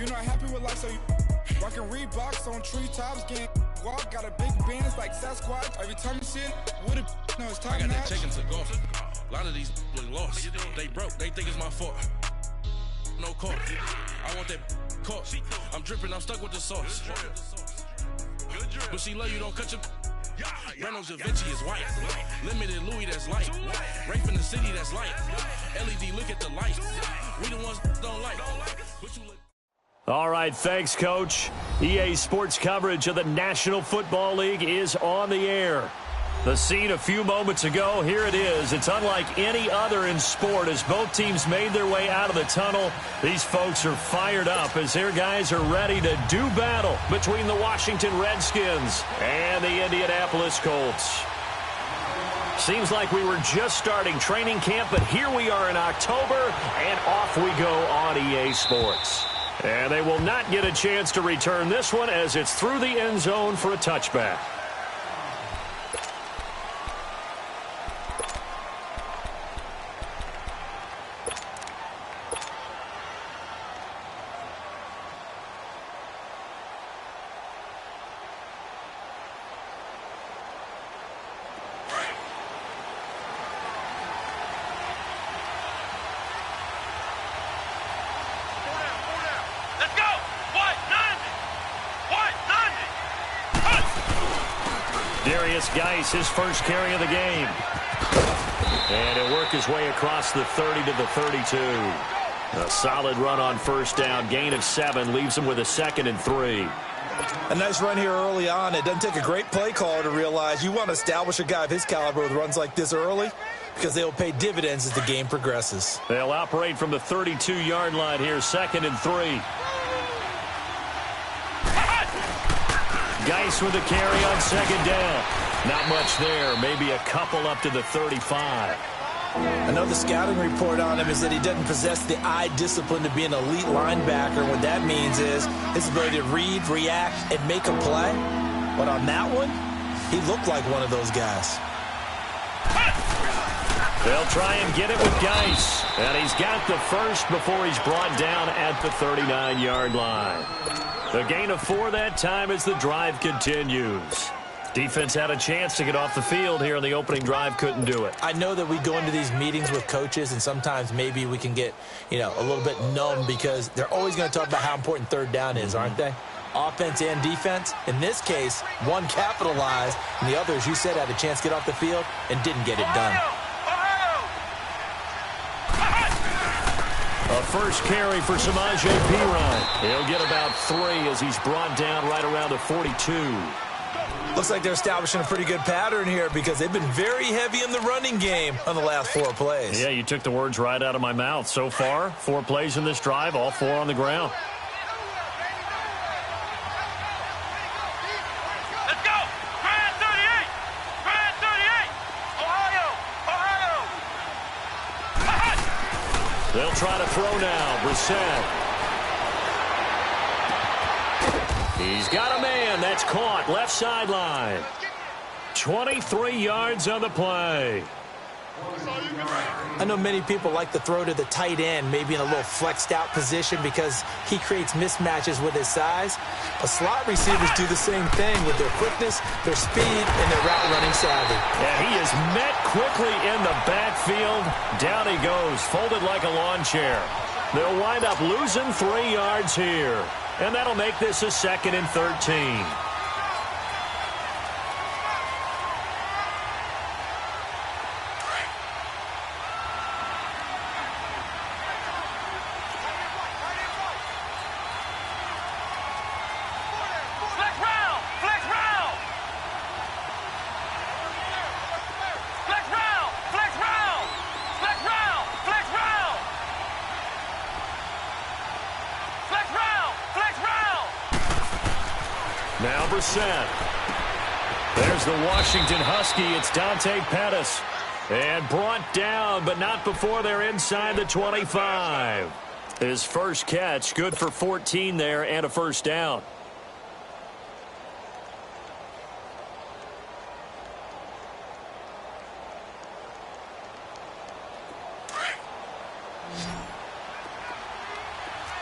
you're not happy with life, so you rockin' Reeboks on treetops, getting walk, got a big band, it's like Sasquatch. Every time you see it, with it, no, it's time. I got that chicken to go. A lot of these look lost. They broke, they think it's my fault. No call. I want that caught. I'm dripping, I'm stuck with the sauce. But she love you, don't cut your. Breno Javinci is white. Limited Louis, that's light. Rape in the city, that's light. LED, look at the light. We the ones don't like. But you look. All right, thanks, Coach. EA Sports coverage of the National Football League is on the air. The scene a few moments ago, here it is. It's unlike any other in sport as both teams made their way out of the tunnel. These folks are fired up as their guys are ready to do battle between the Washington Redskins and the Indianapolis Colts. Seems like we were just starting training camp, but here we are in October, and off we go on EA Sports. And they will not get a chance to return this one as it's through the end zone for a touchback. Geis, his first carry of the game. And he'll work his way across the 30 to the 32. A solid run on first down. Gain of 7 leaves him with a 2nd and 3. A nice run here early on. It doesn't take a great play caller to realize you want to establish a guy of his caliber with runs like this early because they'll pay dividends as the game progresses. They'll operate from the 32-yard line here, 2nd and 3. Geis with a carry on 2nd down. Not much there, maybe a couple up to the 35. Another scouting report on him is that he doesn't possess the eye discipline to be an elite linebacker. What that means is his ability to read, react, and make a play. But on that one, he looked like one of those guys. They'll try and get it with Geis. And he's got the first before he's brought down at the 39-yard line. A gain of 4 that time as the drive continues. Defense had a chance to get off the field here on the opening drive, couldn't do it. I know that we go into these meetings with coaches, and sometimes maybe we can get, a little bit numb because they're always going to talk about how important third down is, aren't they? Offense and defense. In this case, one capitalized, and the other, as you said, had a chance to get off the field and didn't get it done. A first carry for Samaje Perine. He'll get about 3 as he's brought down right around the 42. Looks like they're establishing a pretty good pattern here because they've been very heavy in the running game on the last 4 plays. Yeah, you took the words right out of my mouth. So far, 4 plays in this drive, all 4 on the ground. Let's go! Brand 38! Brand 38! Ohio! Ohio! They'll try to throw now. Brissett. He's got a man. That's caught. Left sideline. 23 yards on the play. I know many people like to throw to the tight end, maybe in a little flexed out position because he creates mismatches with his size. But slot receivers do the same thing with their quickness, their speed, and their route running savvy. And he is met quickly in the backfield. Down he goes, folded like a lawn chair. They'll wind up losing 3 yards here. And that'll make this a 2nd and 13. Now Brissett. There's the Washington Husky. It's Dante Pettis. And brought down, but not before they're inside the 25. His first catch, good for 14 there and a first down.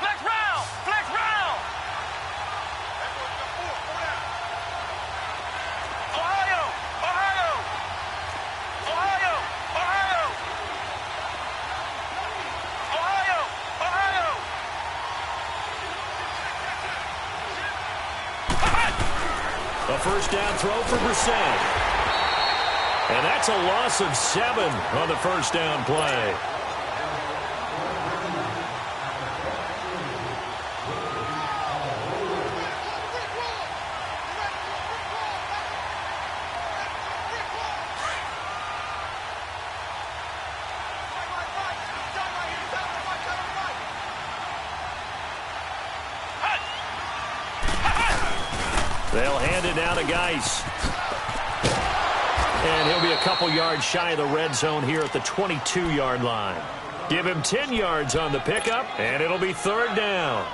Flex round! Flex round! A first down throw for Brissett. And that's a loss of 7 on the first down play. They'll hand it down to Geis. And he'll be a couple yards shy of the red zone here at the 22-yard line. Give him 10 yards on the pickup, and it'll be third down.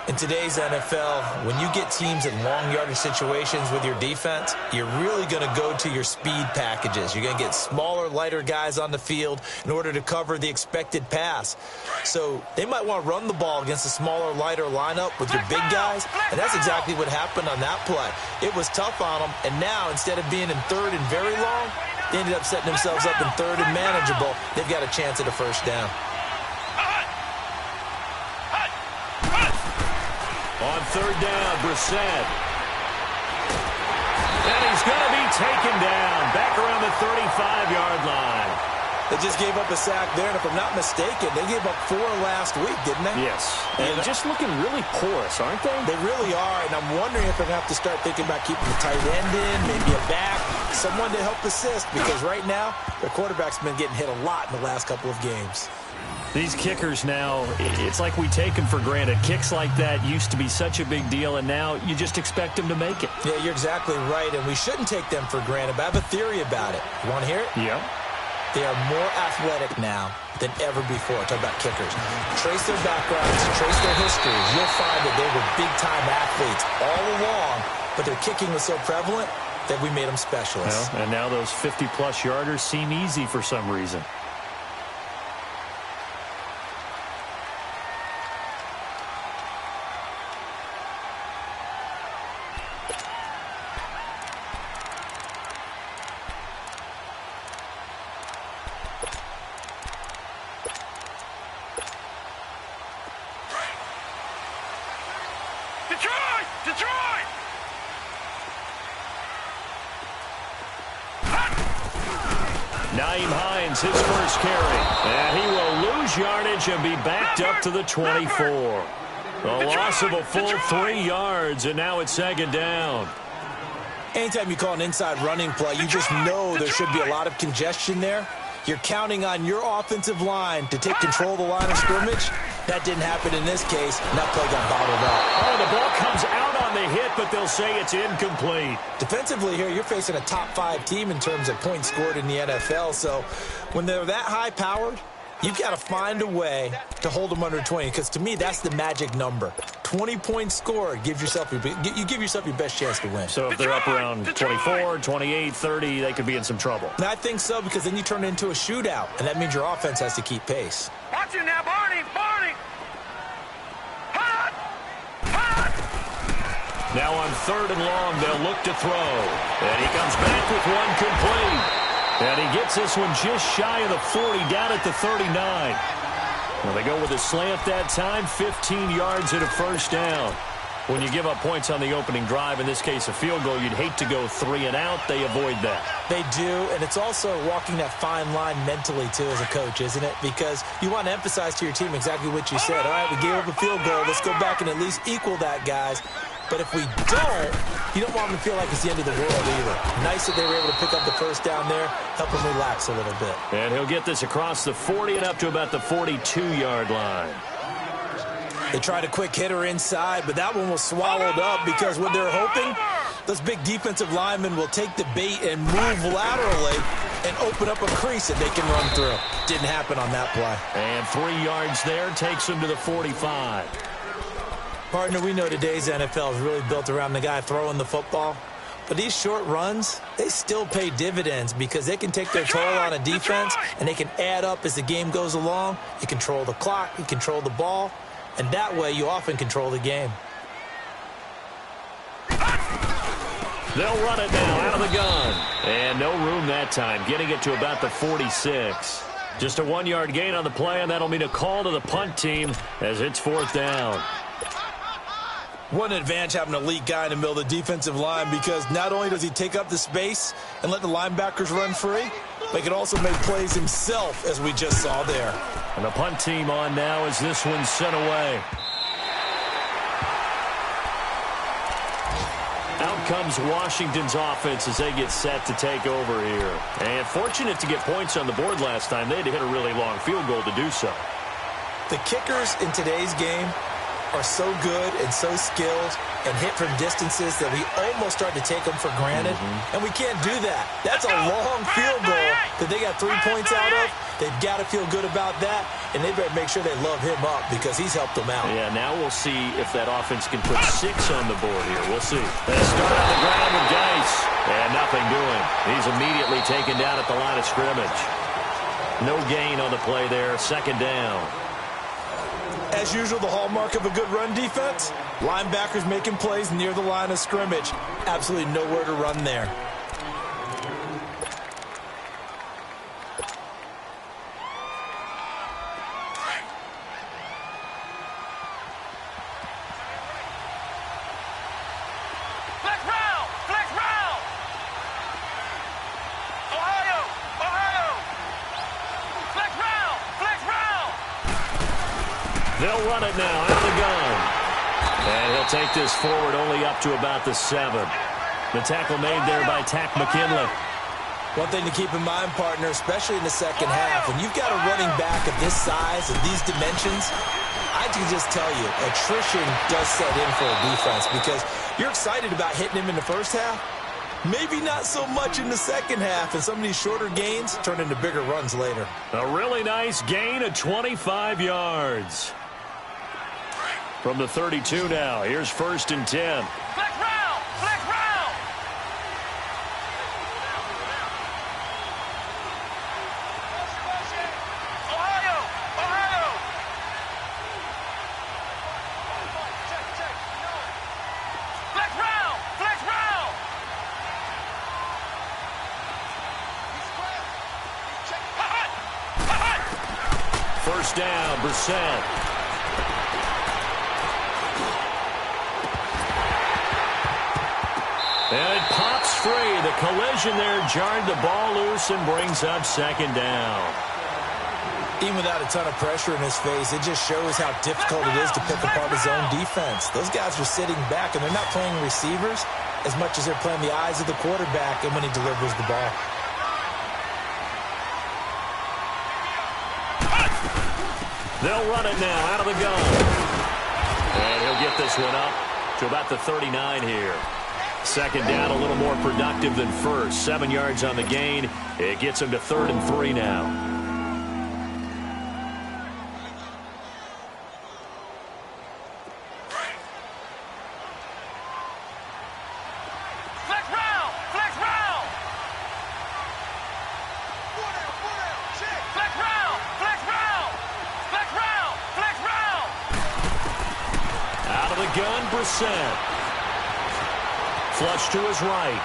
In today's NFL, when you get teams in long yardage situations with your defense, you're really going to go to your speed packages. You're going to get smaller, lighter guys on the field in order to cover the expected pass. So they might want to run the ball against a smaller, lighter lineup with your big guys, and that's exactly what happened on that play. It was tough on them, and now instead of being in third and very long, they ended up setting themselves up in third and manageable. They've got a chance at a first down. On third down, Brissett. And he's going to be taken down back around the 35-yard line. They just gave up a sack there, and if I'm not mistaken, they gave up 4 last week, didn't they? Yes. And just looking really porous, aren't they? They really are, and I'm wondering if they're going to have to start thinking about keeping the tight end in, maybe a back, someone to help assist, because right now, their quarterback's been getting hit a lot in the last couple of games. These kickers now, it's like we take them for granted. Kicks like that used to be such a big deal, and now you just expect them to make it. Yeah, you're exactly right, and we shouldn't take them for granted, but I have a theory about it. You want to hear it? Yeah. They are more athletic now than ever before. Talk about kickers. Trace their backgrounds, trace their histories. You'll find that they were big-time athletes all along, but their kicking was so prevalent that we made them specialists. Well, and now those 50-plus yarders seem easy for some reason. Detroit! Nyheim Hines, his first carry. And he will lose yardage and be backed up to the 24. A loss of a full 3 yards, and now it's second down. Anytime you call an inside running play, you just know there should be a lot of congestion there. You're counting on your offensive line to take control of the line of scrimmage. That didn't happen in this case, and that play got bottled up. Oh, the ball comes out on the hit, but they'll say it's incomplete. Defensively here, you're facing a top-5 team in terms of points scored in the NFL, so when they're that high-powered, you've got to find a way to hold them under 20, because to me, that's the magic number. 20 points scored, you give yourself your best chance to win. So if they're up around 24, 28, 30, they could be in some trouble. And I think so, because then you turn it into a shootout, and that means your offense has to keep pace. Watch it now, Barney! Hot! Now on third and long, they'll look to throw. And he comes back with one complete. And he gets this one just shy of the 40, down at the 39. Well, they go with a slant that time, 15 yards at a first down. When you give up points on the opening drive, in this case a field goal, you'd hate to go 3 and out. They avoid that. They do, and it's also walking that fine line mentally, too, as a coach, isn't it? Because you want to emphasize to your team exactly what you said. All right, we gave up a field goal. Let's go back and at least equal that, guys. But if we don't, you don't want them to feel like it's the end of the world either. Nice that they were able to pick up the first down there, help them relax a little bit. And he'll get this across the 40 and up to about the 42-yard line. They tried a quick hitter inside, but that one was swallowed up because what they're hoping, those big defensive linemen will take the bait and move laterally and open up a crease that they can run through. Didn't happen on that play. And 3 yards there takes him to the 45. Partner, we know today's NFL is really built around the guy throwing the football. But these short runs, they still pay dividends because they can take their toll on a defense and they can add up as the game goes along. You control the clock, you control the ball, and that way you often control the game. They'll run it now out of the gun. And no room that time, getting it to about the 46. Just a 1-yard gain on the play, and that'll mean a call to the punt team as it's fourth down. What an advantage having an elite guy in the middle of the defensive line, because not only does he take up the space and let the linebackers run free, but he can also make plays himself, as we just saw there. And the punt team on now as this one's sent away. Out comes Washington's offense as they get set to take over here. And fortunate to get points on the board last time. They had to hit a really long field goal to do so. The kickers in today's game are so good and so skilled and hit from distances that we almost start to take them for granted. And we can't do that. That's a long field goal that they got 3 points out of. They've got to feel good about that, and they better make sure they love him up because he's helped them out. Yeah, now we'll see if that offense can put 6 on the board here. We'll see. They start on the ground with Dice, and nothing doing. He's immediately taken down at the line of scrimmage. No gain on the play there, second down. As usual, the hallmark of a good run defense, linebackers making plays near the line of scrimmage. Absolutely nowhere to run there. They'll run it now out of the gun. And he'll take this forward only up to about the 7. The tackle made there by Tack McKinley. One thing to keep in mind, partner, especially in the second half, when you've got a running back of this size and these dimensions, I can just tell you, attrition does set in for a defense because you're excited about hitting him in the first half. Maybe not so much in the second half, and some of these shorter gains turn into bigger runs later. A really nice gain of 25 yards. From the 32 now, here's 1st and 10. Flex round! Flex round! Ohio! Ohio! Flex round! Flex round! First down, Brissett. And it pops free. The collision there jarred the ball loose and brings up second down. Even without a ton of pressure in his face, it just shows how difficult it is to pick apart his own defense. Those guys are sitting back, and they're not playing receivers as much as they're playing the eyes of the quarterback and when he delivers the ball. They'll run it now out of the gun. And he'll get this one up to about the 39 here. Second down, a little more productive than first. 7 yards on the gain. It gets him to 3rd and 3 now. Flex round! Flex round! Flex round! Flex round! Flex round! Flex round! Out of the gun, Brissett. Flush to his right.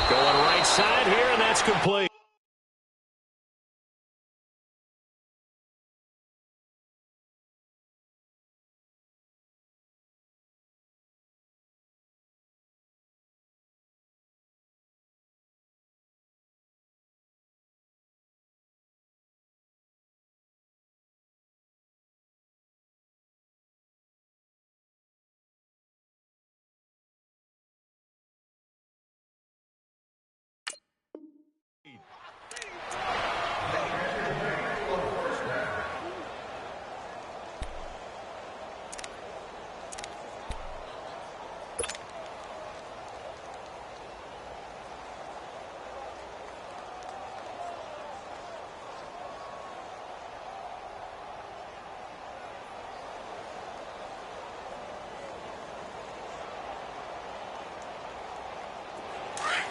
Going right side here, and that's complete.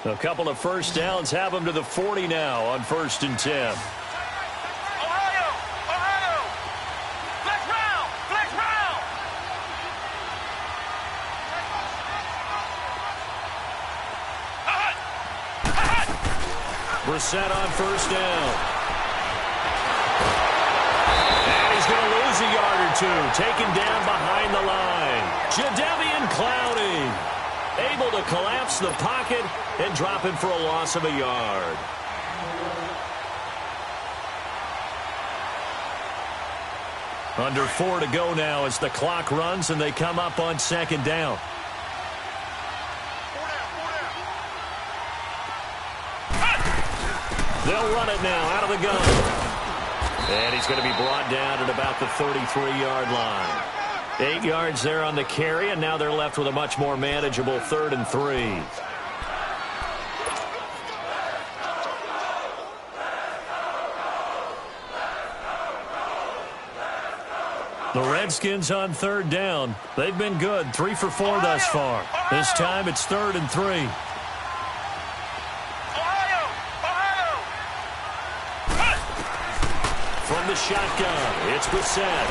A couple of first downs have him to the 40 now on 1st and 10. Ohio! Ohio! Flex round! Flex round! Brissett on first down. And he's going to lose a yard or taken down behind the line. Jadeveon Clowney able to collapse the pocket and drop him for a loss of a yard. Under 4 to go now as the clock runs and they come up on second down. They'll run it now out of the gun. And he's going to be brought down at about the 33-yard line. 8 yards there on the carry, and now they're left with a much more manageable 3rd and 3. The Redskins on 3rd down. They've been good, 3 for 4 thus far. This time it's 3rd and 3. From the shotgun, it's Brissett.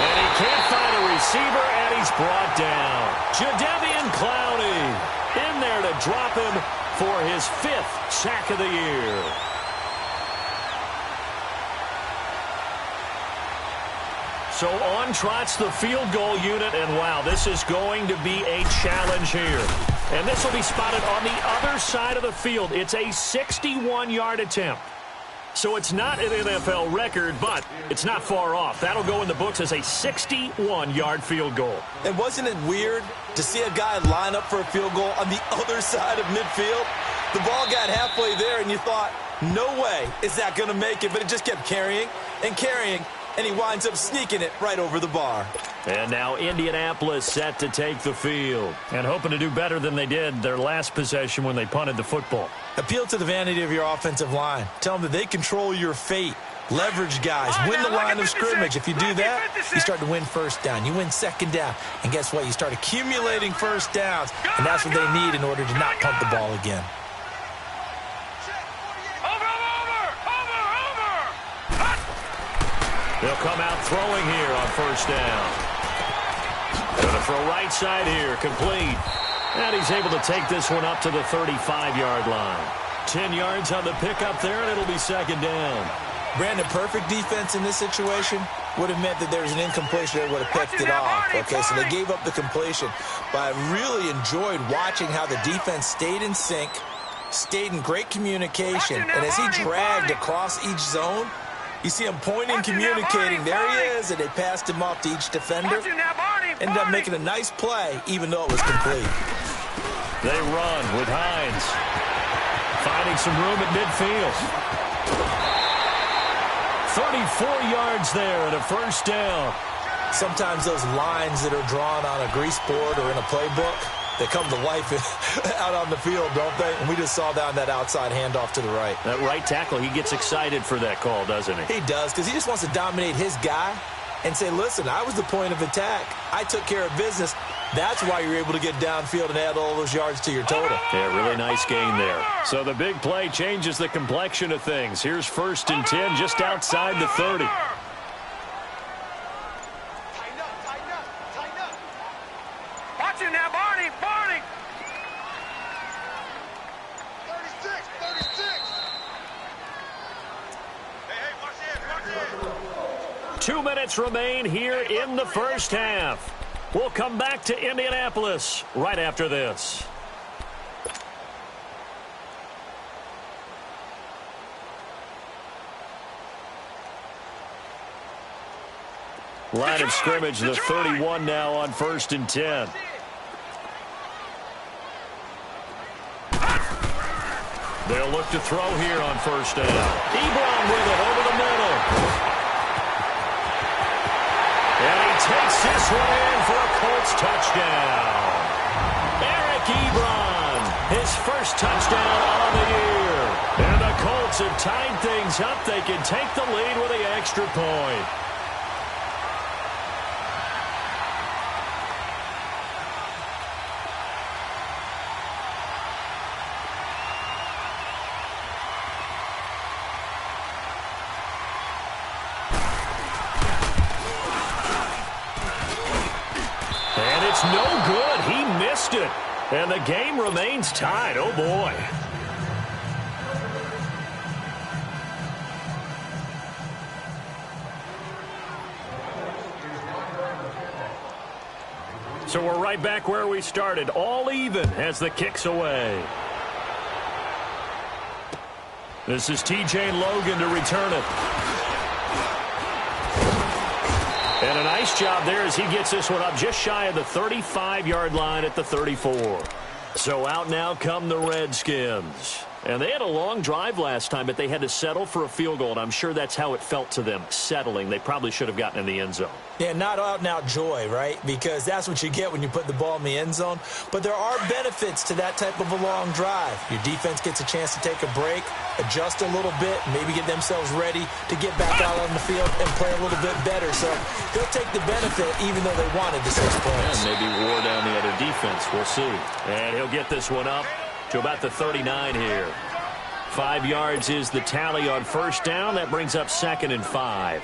And he can't find a receiver, and he's brought down. Jadeveon Clowney in there to drop him for his 5th sack of the year. So on trots the field goal unit, and wow, this is going to be a challenge here. And this will be spotted on the other side of the field. It's a 61-yard attempt. So it's not an NFL record, but it's not far off. That'll go in the books as a 61-yard field goal. And wasn't it weird to see a guy line up for a field goal on the other side of midfield? The ball got halfway there, and you thought, no way is that going to make it. But it just kept carrying and carrying, and he winds up sneaking it right over the bar. And now Indianapolis set to take the field and hoping to do better than they did their last possession when they punted the football. Appeal to the vanity of your offensive line. Tell them that they control your fate. Leverage guys. Win the line of scrimmage. If you do that, you start to win first down. You win second down. And guess what? You start accumulating first downs. And that's what they need in order to not punt the ball again. They'll come out throwing here on first down. Going to throw right side here, complete. And he's able to take this one up to the 35-yard line. 10 yards on the pickup there, and it'll be second down. Brandon, perfect defense in this situation would have meant that there was an incompletion that would have picked it off. Okay, so they gave up the completion. But I really enjoyed watching how the defense stayed in sync, stayed in great communication. And as he dragged across each zone, you see him pointing, communicating. There he is, and they passed him off to each defender. Ended up making a nice play, even though it was complete. They run with Hines. Finding some room at midfield. 34 yards there and a first down. Sometimes those lines that are drawn on a grease board or in a playbook, they come to life out on the field, don't they? And we just saw down that outside handoff to the right. That right tackle, he gets excited for that call, doesn't he? He does, because he just wants to dominate his guy and say, listen, I was the point of attack. I took care of business. That's why you're able to get downfield and add all those yards to your total. Yeah, really nice gain there. So the big play changes the complexion of things. Here's 1st and 10 just outside the 30. Watch it now, Barney. 36. Hey, watch it. 2 minutes remain here in the first half. We'll come back to Indianapolis right after this. Line of scrimmage, the 31 now on 1st and 10. They'll look to throw here on first down. Ebron with it over the middle. And he takes this one in for a Colts touchdown. Eric Ebron, his first touchdown on the year. And the Colts have tied things up. They can take the lead with the extra point. No good. He missed it. And the game remains tied. Oh, boy. So we're right back where we started, all even as the kick's away. This is TJ Logan to return it. And a nice job there as he gets this one up just shy of the 35-yard line at the 34. So out now come the Redskins. And they had a long drive last time, but they had to settle for a field goal, and I'm sure that's how it felt to them, settling. They probably should have gotten in the end zone. Yeah, not out-and-out joy, right? Because that's what you get when you put the ball in the end zone. But there are benefits to that type of a long drive. Your defense gets a chance to take a break, adjust a little bit, maybe get themselves ready to get back out on the field and play a little bit better. So they'll take the benefit even though they wanted the 6 points. And maybe wore down the other defense. We'll see. And he'll get this one up to about the 39 here. 5 yards is the tally on first down. That brings up 2nd and 5.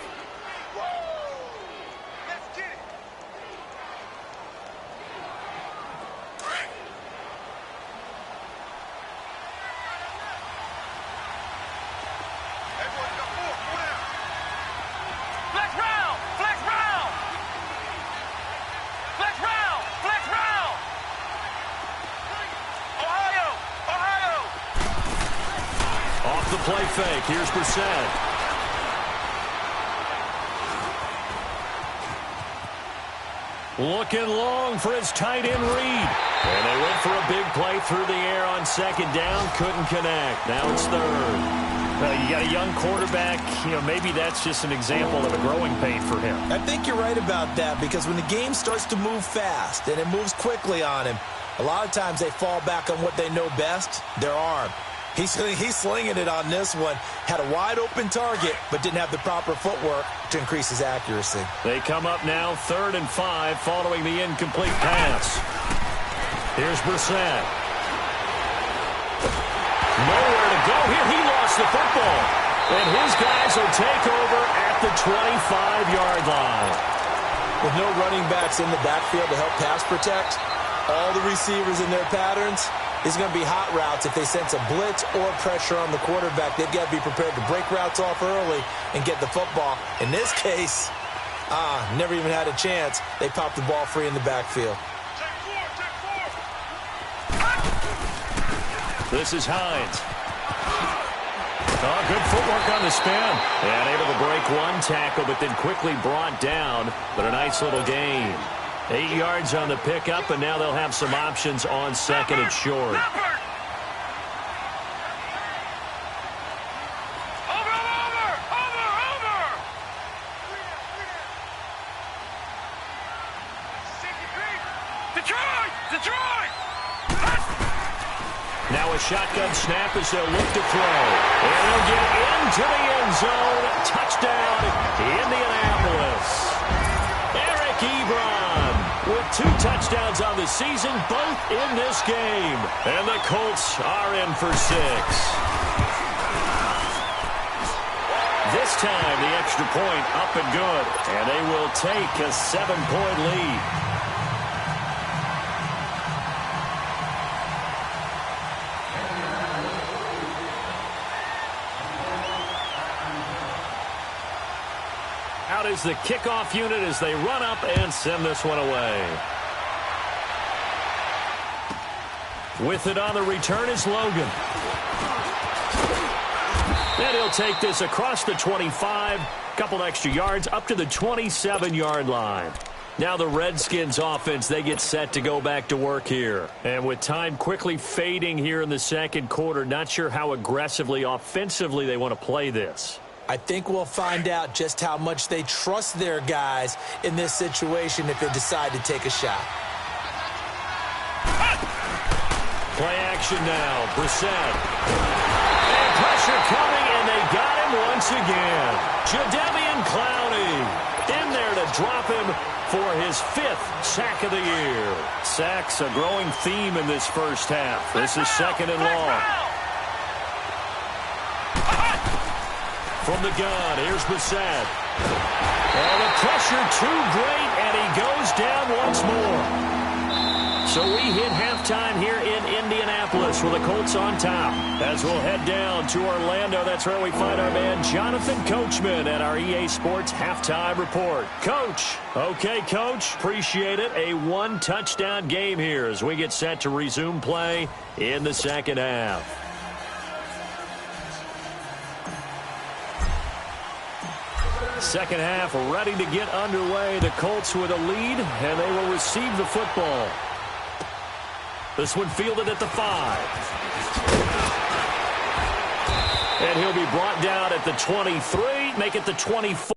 Play fake. Here's Brissett. Looking long for his tight end Reed. And they went for a big play through the air on 2nd down. Couldn't connect. Now it's 3rd. Well, you got a young quarterback. Maybe that's just an example of a growing pain for him. I think you're right about that because when the game starts to move fast and it moves quickly on him, a lot of times they fall back on what they know best, their arm. He's slinging it on this one. Had a wide-open target, but didn't have the proper footwork to increase his accuracy. They come up now 3rd and 5 following the incomplete pass. Here's Brissett. Nowhere to go here. He lost the football. And his guys will take over at the 25-yard line. With no running backs in the backfield to help pass protect, all the receivers in their patterns, it's going to be hot routes if they sense a blitz or pressure on the quarterback. They've got to be prepared to break routes off early and get the football. In this case, never even had a chance. They popped the ball free in the backfield. This is Hines. Oh, good footwork on the spin. And able to break one tackle, but then quickly brought down. But a nice little gain. 8 yards on the pickup, and now they'll have some options on 2nd and short. Detroit! Now a shotgun snap as they'll look to throw. And they'll get into the end zone. Touchdown, Indianapolis. Eric Ebron with 2 touchdowns on the season, both in this game. And the Colts are in for 6. This time, the extra point up and good. And they will take a 7-point lead. Out is the kickoff unit as they run up and send this one away. With it on the return is Logan. And he'll take this across the 25, couple extra yards up to the 27-yard line. Now the Redskins offense, they get set to go back to work here. And with time quickly fading here in the second quarter, not sure how aggressively, offensively they want to play this. I think we'll find out just how much they trust their guys in this situation if they decide to take a shot. Play action now. Brissett. And pressure coming, and they got him once again. Jadeveon Clowney in there to drop him for his 5th sack of the year. Sacks a growing theme in this first half. This is 2nd and long. From the gun, here's Brissett. And the pressure too great, and he goes down once more. So So we hit halftime here in Indianapolis with the Colts on top. As we'll head down to Orlando, that's where we find our man Jonathan Coachman at our EA Sports Halftime Report. Coach. Okay, Coach. Appreciate it. A one-touchdown game here as we get set to resume play in the second half. Second half ready to get underway. The Colts with a lead, and they will receive the football. This one fielded at the 5. And he'll be brought down at the 23, make it the 24.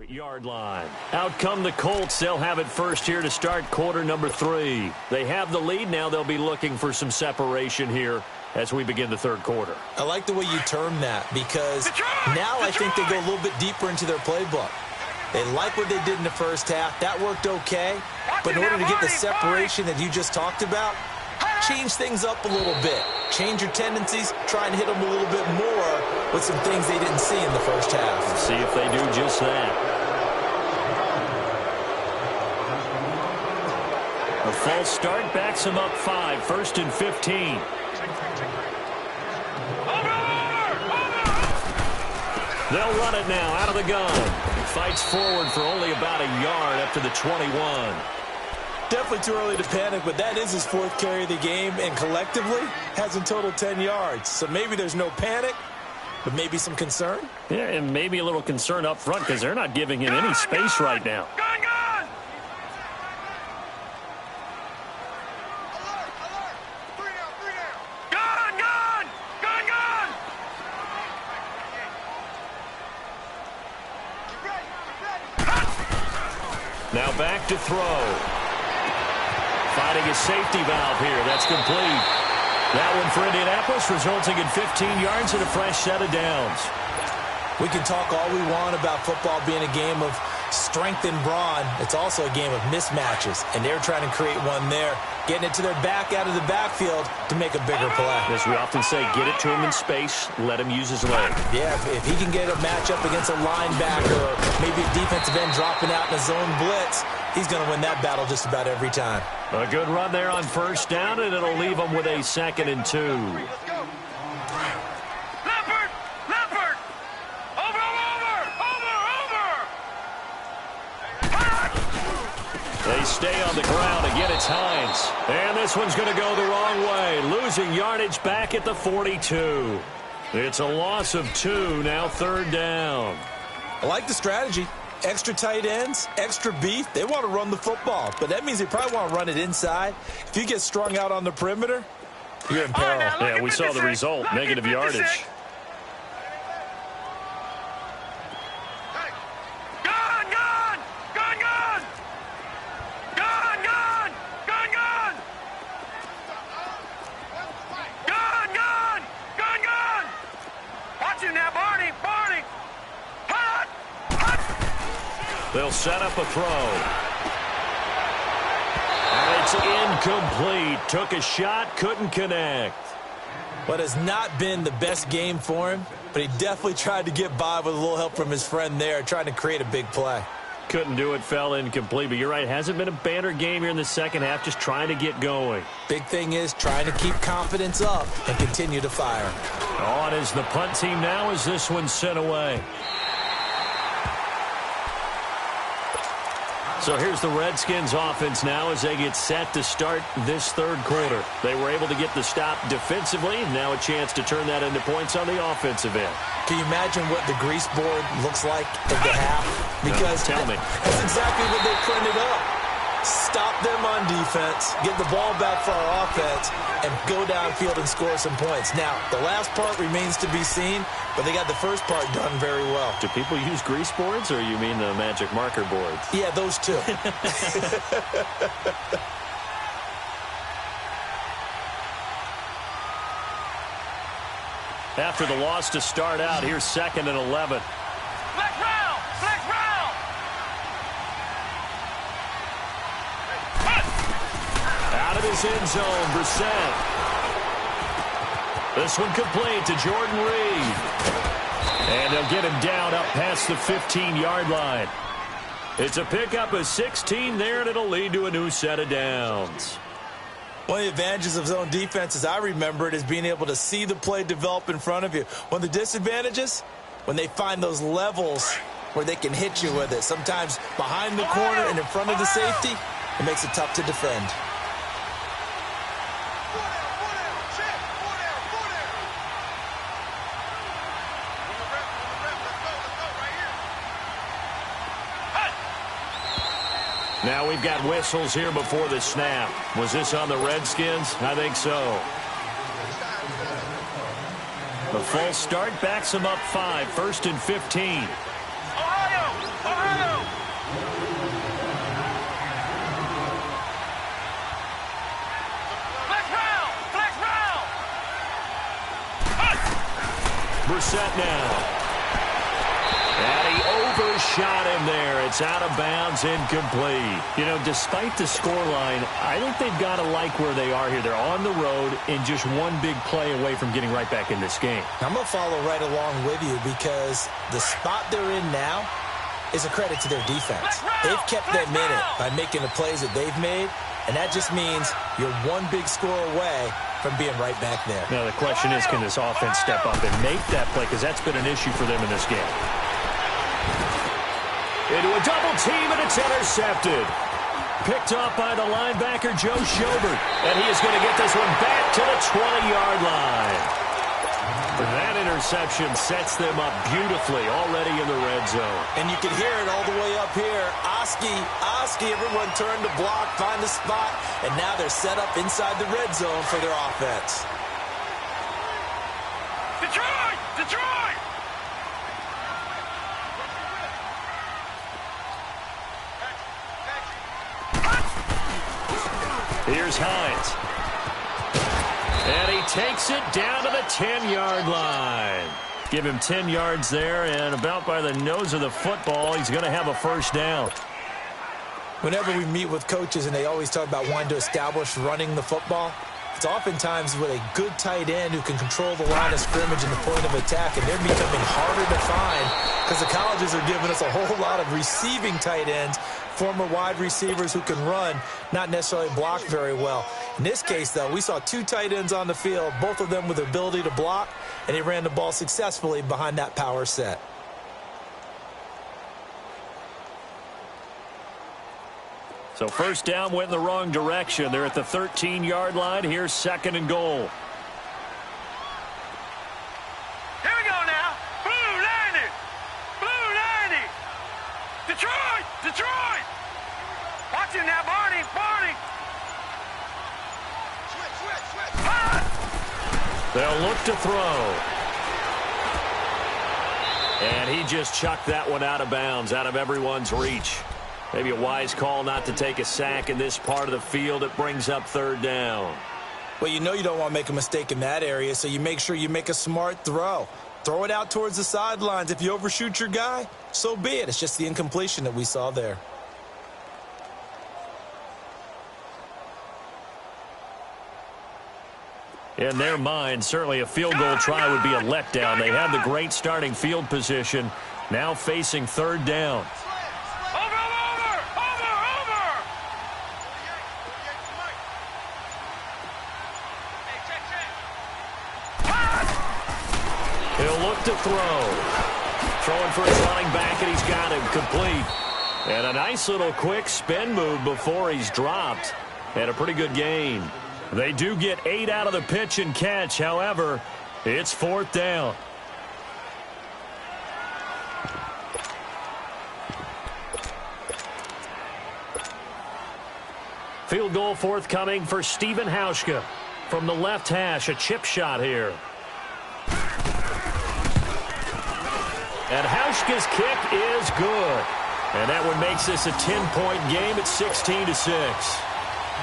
Yard line. Out come the Colts. They'll have it first here to start quarter number 3. They have the lead. Now they'll be looking for some separation here as we begin the third quarter. I like the way you term that because now I think they go a little bit deeper into their playbook. They like what they did in the first half. That worked okay. But in order to get the separation that you just talked about, change things up a little bit. Change your tendencies. Try and hit them a little bit more with some things they didn't see in the first half. Let's see if they do just that. A false start backs him up 5. First and 15. They'll run it now out of the gun. Fights forward for only about a yard up to the 21. Definitely too early to panic, but that is his 4th carry of the game, and collectively has in total 10 yards. So maybe there's no panic, but maybe some concern. Yeah, and maybe a little concern up front because they're not giving him any space right now. Now back to throw. Finding a safety valve here. That's complete. That one for Indianapolis, resulting in 15 yards and a fresh set of downs. We can talk all we want about football being a game of strength and brawn. It's also a game of mismatches, and they're trying to create one there, getting it to their back out of the backfield to make a bigger play. As we often say, get it to him in space, let him use his leg. Yeah, if he can get a matchup against a linebacker or maybe a defensive end dropping out in a zone blitz, he's going to win that battle just about every time. A good run there on first down, and it'll leave him with a 2nd and 2. They stay on the ground. Again, it's Hines. And this one's going to go the wrong way. Losing yardage back at the 42. It's a loss of 2, now 3rd down. I like the strategy. Extra tight ends, extra beef. They want to run the football, but that means they probably want to run it inside. If you get strung out on the perimeter, you're in peril. Yeah, we saw the result, negative yardage. They'll set up a throw. And it's incomplete. Took a shot, couldn't connect. What has not been the best game for him, but he definitely tried to get by with a little help from his friend there, trying to create a big play. Couldn't do it, fell incomplete. But you're right, hasn't been a banner game here in the second half, just trying to get going. Big thing is trying to keep confidence up and continue to fire. On is the punt team now as this one's sent away. So here's the Redskins offense now as they get set to start this third quarter. They were able to get the stop defensively. Now a chance to turn that into points on the offensive end. Can you imagine what the grease board looks like at the half? Because tell me. That's exactly what they printed up. Stop them on on defense, get the ball back for our offense, and go downfield and score some points. Now, the last part remains to be seen, but they got the first part done very well. Do people use grease boards, or you mean the magic marker boards? Yeah, those two. After the loss to start out, here's 2nd and 11. Flex round! Flex round! Out of his end zone, Brissett. This one complete to Jordan Reed. And they'll get him down up past the 15-yard line. It's a pickup of 16 there, and it'll lead to a new set of downs. One of the advantages of zone defense, as I remember it, is being able to see the play develop in front of you. One of the disadvantages, when they find those levels where they can hit you with it. Sometimes behind the corner and in front of the safety, it makes it tough to defend. Now we've got whistles here before the snap. Was this on the Redskins? I think so. The false start backs them up 5, 1st and 15. Ohio! Ohio! Flex round! Flex round! Brissett now. And he overshot him there. It's out of bounds, incomplete. You know, despite the scoreline, I think they've got to like where they are here. They're on the road and just one big play away from getting right back in this game. I'm going to follow right along with you because the spot they're in now is a credit to their defense. They've kept them in it by making the plays that they've made, and that just means you're one big score away from being right back there. Now, the question is, can this offense step up and make that play? Because that's been an issue for them in this game. Into a double team, and it's intercepted. Picked off by the linebacker, Joe Schobert. And he is going to get this one back to the 20-yard line. That interception sets them up beautifully already in the red zone. And you can hear it all the way up here. Oski, everyone turned to block, find the spot, and now they're set up inside the red zone for their offense. Detroit! Detroit! Here's Hines. And he takes it down to the 10-yard line. Give him 10 yards there, and about by the nose of the football, he's going to have a first down. Whenever we meet with coaches and they always talk about wanting to establish running the football, it's oftentimes with a good tight end who can control the line of scrimmage and the point of attack, and they're becoming harder to find because the colleges are giving us a whole lot of receiving tight ends, former wide receivers who can run, not necessarily block very well. In this case, though, we saw 2 tight ends on the field, both of them with the ability to block, and he ran the ball successfully behind that power set. So first down went in the wrong direction. They're at the 13-yard line. Here's 2nd and goal. Here we go now. Blue 90! Blue 90! Detroit! Detroit! Watch him now, Barney! Barney! Switch! They'll look to throw. And he just chucked that one out of bounds, out of everyone's reach. Maybe a wise call not to take a sack in this part of the field. It brings up 3rd down. Well, you know you don't want to make a mistake in that area, so you make sure you make a smart throw. Throw it out towards the sidelines. If you overshoot your guy, so be it. It's just the incompletion that we saw there. In their mind, certainly a field goal try would be a letdown. They have the great starting field position, now facing 3rd down. He'll look to throw. Throwing for his running back, and he's got him complete. And a nice little quick spin move before he's dropped. And a pretty good gain. They do get 8 out of the pitch and catch. However, it's 4th down. Field goal forthcoming for Steven Hauschka. From the left hash, a chip shot here. And Hauschka's kick is good. And that one makes this a 10-point game at 16-6.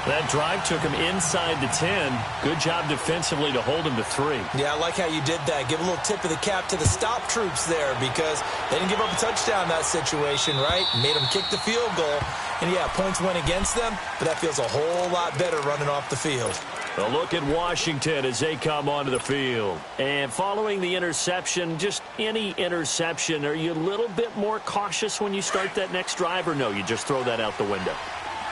That drive took him inside the 10. Good job defensively to hold him to 3. Yeah, I like how you did that. Give a little tip of the cap to the stop troops there because they didn't give up a touchdown in that situation, right? Made them kick the field goal. And, yeah, points went against them, but that feels a whole lot better running off the field. A look at Washington as they come onto the field. And following the interception, just any interception, are you a little bit more cautious when you start that next drive, or no, you just throw that out the window?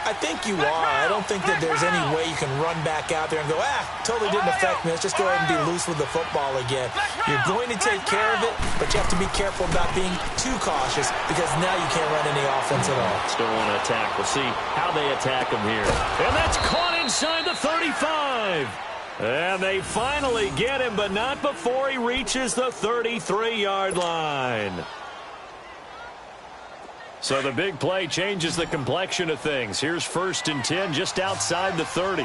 I think you are. I don't think that there's any way you can run back out there and go, totally didn't affect me. Let's just go ahead and be loose with the football again. You're going to take care of it, but you have to be careful about being too cautious because now you can't run any offense at all. Still want to attack. We'll see how they attack him here. And that's caught inside the 35. And they finally get him, but not before he reaches the 33-yard line. So the big play changes the complexion of things. Here's 1st and 10 just outside the 30.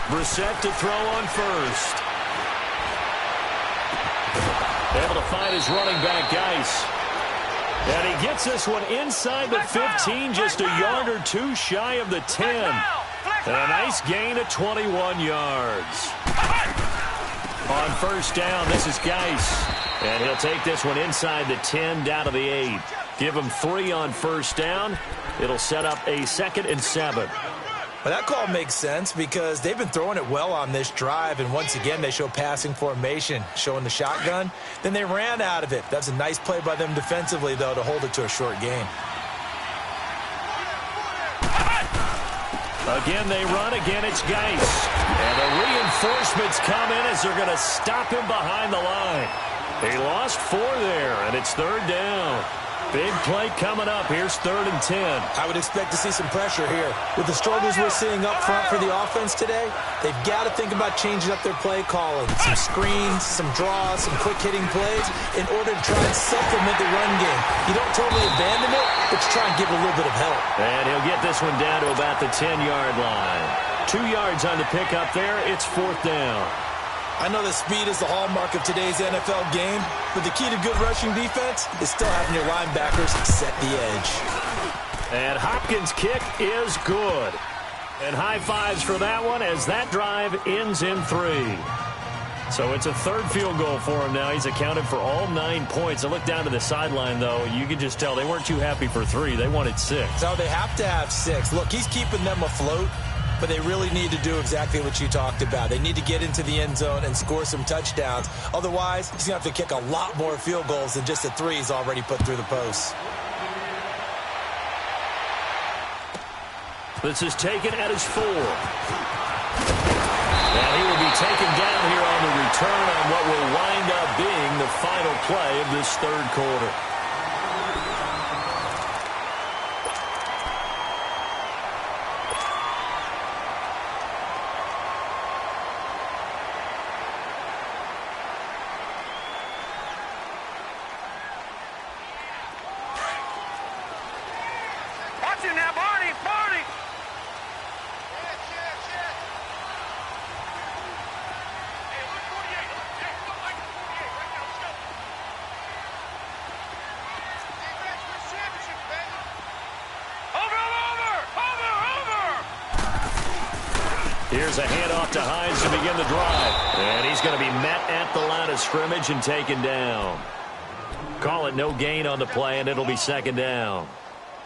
Brissett to throw on first. Able to find his running back, Geis. And he gets this one inside the 15, just a yard or two shy of the 10. And a nice gain of 21 yards. On 1st down, this is Geis. And he'll take this one inside the 10 down to the 8. Give him 3 on 1st down. It'll set up a 2nd and 7. Well, that call makes sense because they've been throwing it well on this drive, and once again they show passing formation, showing the shotgun. Then they ran out of it. That's a nice play by them defensively, though, to hold it to a short gain. Again, they run. Again, it's Geis. And the reinforcements come in as they're going to stop him behind the line. He lost 4 there, and it's 3rd down. Big play coming up. Here's 3rd and 10. I would expect to see some pressure here. With the struggles we're seeing up front for the offense today, they've got to think about changing up their play calling. Some screens, some draws, some quick-hitting plays in order to try and supplement the run game. You don't totally abandon it, but you try and give it a little bit of help. And he'll get this one down to about the 10-yard line. 2 yards on the pickup there. It's 4th down. I know that speed is the hallmark of today's NFL game, but the key to good rushing defense is still having your linebackers set the edge. And Hopkins' kick is good. And high fives for that one as that drive ends in 3. So it's a 3rd field goal for him now. He's accounted for all 9 points. I look down to the sideline, though. You can just tell they weren't too happy for 3. They wanted 6. So they have to have 6. Look, he's keeping them afloat. But they really need to do exactly what you talked about. They need to get into the end zone and score some touchdowns. Otherwise, he's going to have to kick a lot more field goals than just the 3 he's already put through the posts. This is taken at his 4. And he will be taken down here on the return on what will wind up being the final play of this 3rd quarter. Here's a handoff to Hines to begin the drive. And he's going to be met at the line of scrimmage and taken down. Call it no gain on the play, and it'll be 2nd down.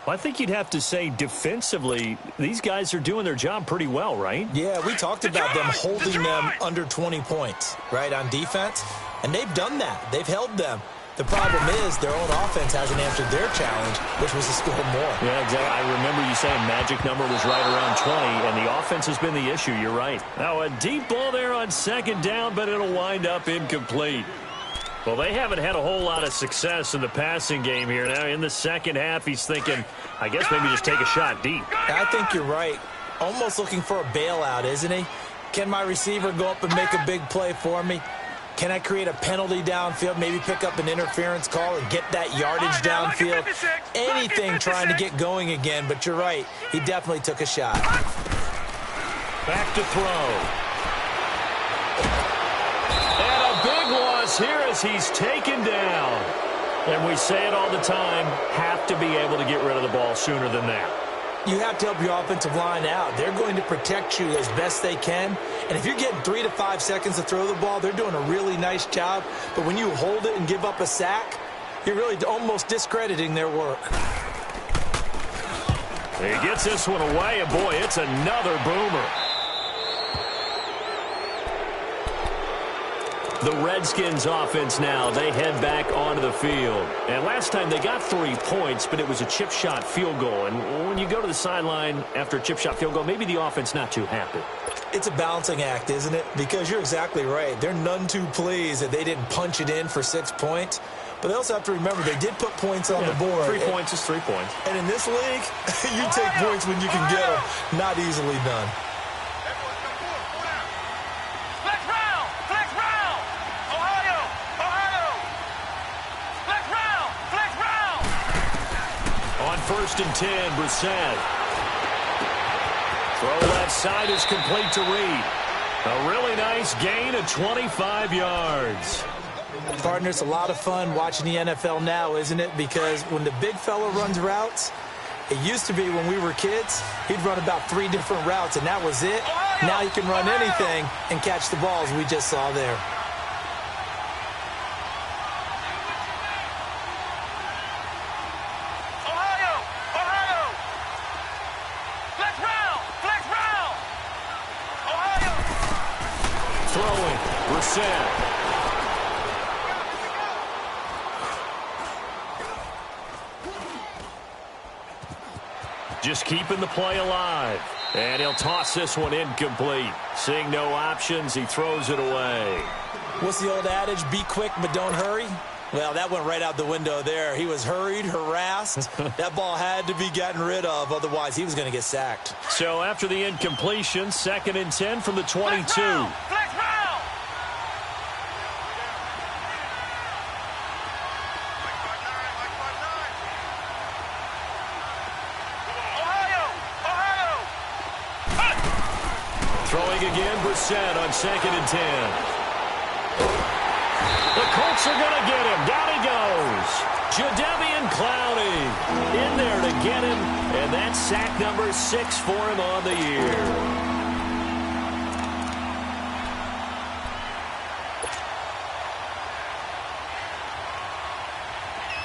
Well, I think you'd have to say defensively, these guys are doing their job pretty well, right? Yeah, we talked about them holding them under 20 points, right, on defense. And they've done that. They've held them. The problem is their own offense hasn't answered their challenge, which was to score more. Yeah, exactly. I remember you saying magic number was right around 20, and the offense has been the issue. You're right. Now, a deep ball there on 2nd down, but it'll wind up incomplete. Well, they haven't had a whole lot of success in the passing game here. Now, in the second half, he's thinking, I guess maybe just take a shot deep. I think you're right. Almost looking for a bailout, isn't he? Can my receiver go up and make a big play for me? Can I create a penalty downfield, maybe pick up an interference call and get that yardage downfield? Anything trying to get going again, but you're right. He definitely took a shot. Back to throw. And a big loss here as he's taken down. And we say it all the time, have to be able to get rid of the ball sooner than that. You have to help your offensive line out. They're going to protect you as best they can. And if you're getting 3 to 5 seconds to throw the ball, they're doing a really nice job. But when you hold it and give up a sack, you're really almost discrediting their work. He gets this one away, and boy, it's another boomer. The Redskins offense now, they head back onto the field. And last time they got 3 points, but it was a chip shot field goal. And when you go to the sideline after a chip shot field goal, maybe the offense not too happy. It's a balancing act, isn't it? Because you're exactly right. They're none too pleased that they didn't punch it in for 6 points. But they also have to remember they did put points on the board. 3 points is 3 points. And in this league, you take points when you can get them. Not easily done. First and 10, Brissett. Throw left side is complete to Reed. A really nice gain of 25 yards. Partner, it's a lot of fun watching the NFL now, isn't it? Because when the big fella runs routes, it used to be when we were kids, he'd run about 3 different routes, and that was it. Now he can run anything and catch the balls we just saw there. Just keeping the play alive. And he'll toss this one incomplete. Seeing no options, he throws it away. What's the old adage? Be quick, but don't hurry. Well, that went right out the window there. He was hurried, harassed. That ball had to be gotten rid of. Otherwise, he was going to get sacked. So after the incompletion, 2nd and 10 from the 22. Throwing again, Brissett on 2nd and 10. The Colts are going to get him. Down he goes. Jadeveon Clowney in there to get him. And that's sack number 6 for him on the year.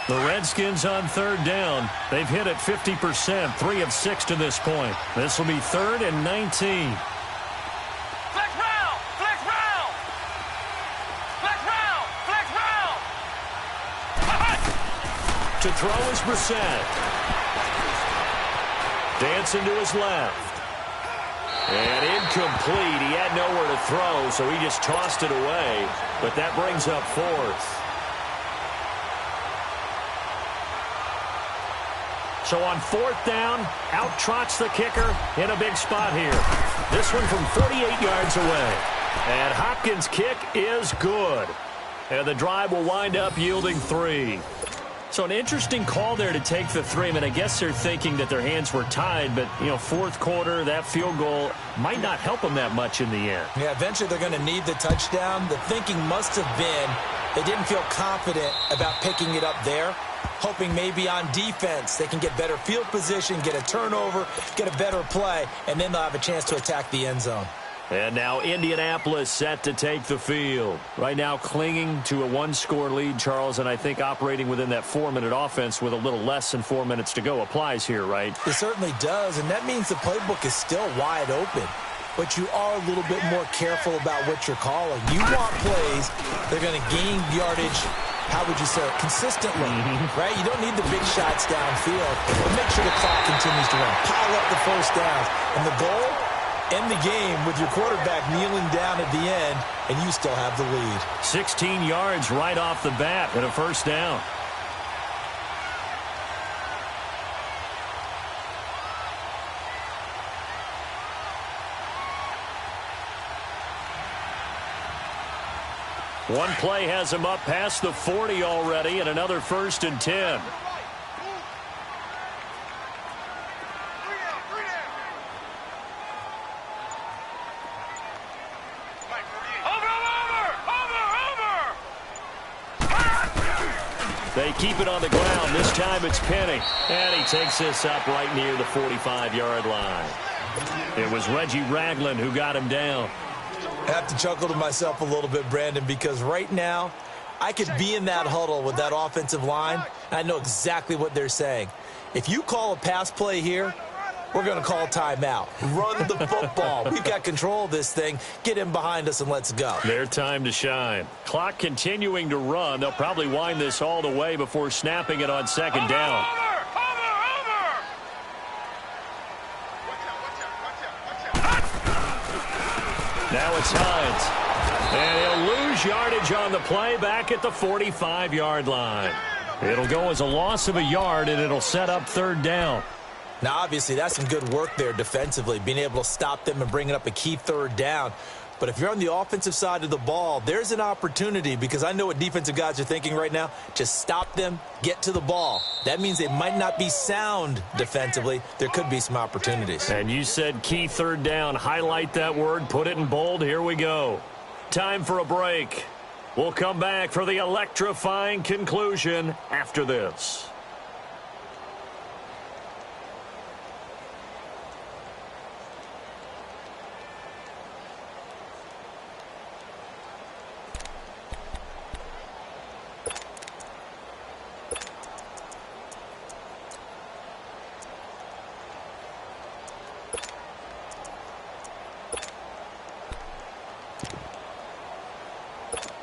The Redskins on 3rd down. They've hit it 50%, 3 of 6 to this point. This will be 3rd and 19. To throw is Brissett. Dancing to his left. And incomplete. He had nowhere to throw, so he just tossed it away. But that brings up 4th. So on 4th down, out trots the kicker in a big spot here. This one from 48 yards away. And Hopkins' kick is good. And the drive will wind up yielding 3. So an interesting call there to take the 3. I mean, I guess they're thinking that their hands were tied, but, you know, 4th quarter, that field goal might not help them that much in the end. Yeah, eventually they're going to need the touchdown. The thinking must have been they didn't feel confident about picking it up there, hoping maybe on defense they can get better field position, get a turnover, get a better play, and then they'll have a chance to attack the end zone. And now Indianapolis set to take the field. Right now clinging to a 1-score lead, Charles, and I think operating within that 4-minute offense with a little less than 4 minutes to go applies here, right? It certainly does, and that means the playbook is still wide open. But you are a little bit more careful about what you're calling. You want plays that are going to gain yardage, how would you say it, consistently, right? You don't need the big shots downfield, but make sure the clock continues to run. Pile up the first downs. And the goal? End the game with your quarterback kneeling down at the end, and you still have the lead. 16 yards right off the bat and a first down. One play has him up past the 40 already, and another 1st and 10. They keep it on the ground. This time it's Penny. And he takes this up right near the 45-yard line. It was Reggie Ragland who got him down. I have to chuckle to myself a little bit, Brandon, because right now I could be in that huddle with that offensive line, and I know exactly what they're saying. If you call a pass play here, we're going to call timeout. Run the football. We've got control of this thing. Get in behind us and let's go. Their time to shine. Clock continuing to run. They'll probably wind this all the way before snapping it on 2nd down. Now it's Hines. And he'll lose yardage on the play back at the 45-yard line. It'll go as a loss of a yard, and it'll set up 3rd down. Now, obviously, that's some good work there defensively, being able to stop them and bringing up a key 3rd down. But if you're on the offensive side of the ball, there's an opportunity, because I know what defensive guys are thinking right now. Just stop them, get to the ball. That means they might not be sound defensively. There could be some opportunities. And you said key 3rd down. Highlight that word, put it in bold. Here we go. Time for a break. We'll come back for the electrifying conclusion after this.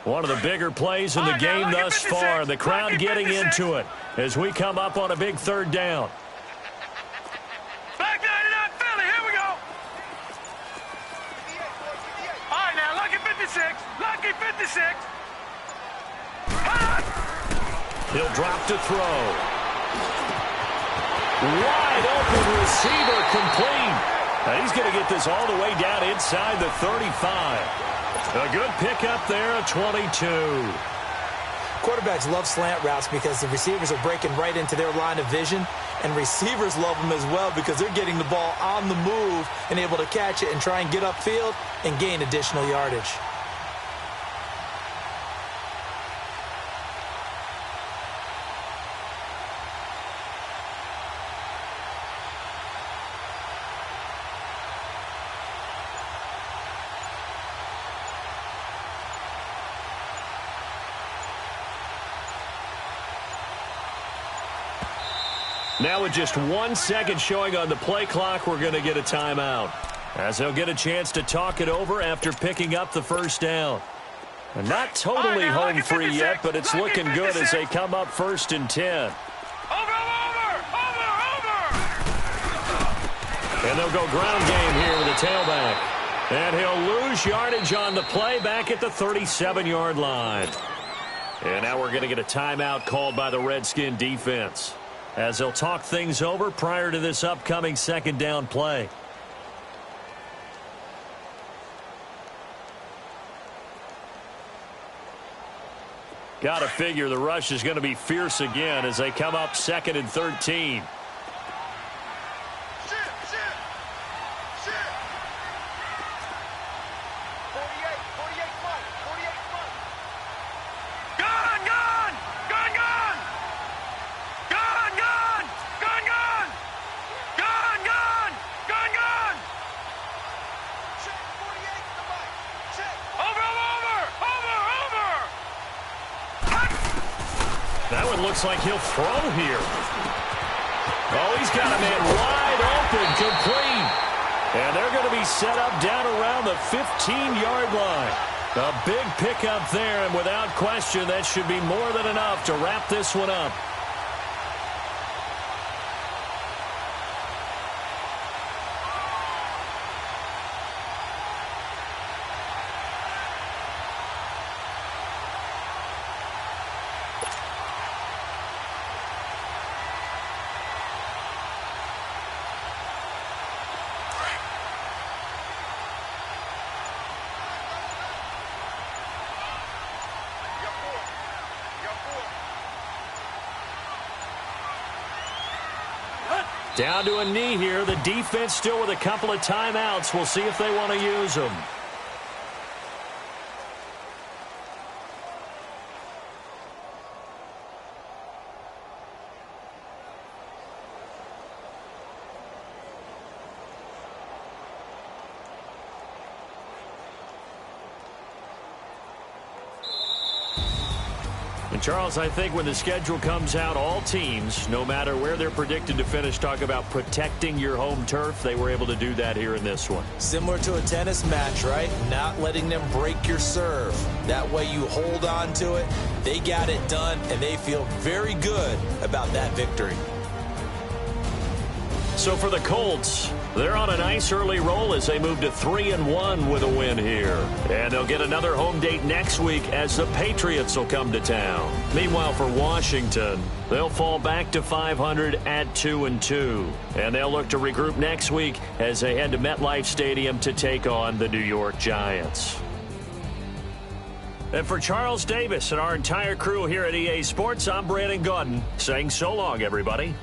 One of the bigger plays in the game thus far. The crowd getting into it as we come up on a big 3rd down. Back 99 Philly, here we go. All right, now, lucky 56. Lucky 56. He'll drop to throw. Wide open receiver, complete. And he's going to get this all the way down inside the 35. A good pickup there at 22. Quarterbacks love slant routes because the receivers are breaking right into their line of vision, and receivers love them as well because they're getting the ball on the move and able to catch it and try and get upfield and gain additional yardage. Now with just 1 second showing on the play clock, we're going to get a timeout, as they'll get a chance to talk it over after picking up the 1st down. And not totally home free yet, but it's looking good as they come up 1st and 10. Over. And they'll go ground game here with the tailback. And he'll lose yardage on the play back at the 37-yard line. And now we're going to get a timeout called by the Redskin defense, as they'll talk things over prior to this upcoming 2nd down play. Got to figure the rush is going to be fierce again as they come up 2nd and 13. Looks like he'll throw here. Oh, he's got a man wide open, complete. And they're going to be set up down around the 15-yard line. A big pickup there, and without question, that should be more than enough to wrap this one up. Down to a knee here. The defense still with a couple of timeouts. We'll see if they want to use them. And Charles, I think when the schedule comes out, all teams, no matter where they're predicted to finish, talk about protecting your home turf. They were able to do that here in this one. Similar to a tennis match, right? Not letting them break your serve. That way you hold on to it. They got it done, and they feel very good about that victory. So for the Colts, they're on a nice early roll as they move to 3-1 with a win here. And they'll get another home date next week as the Patriots will come to town. Meanwhile, for Washington, they'll fall back to 500 at 2-2. And they'll look to regroup next week as they head to MetLife Stadium to take on the New York Giants. And for Charles Davis and our entire crew here at EA Sports, I'm Brandon Gaudin saying so long, everybody.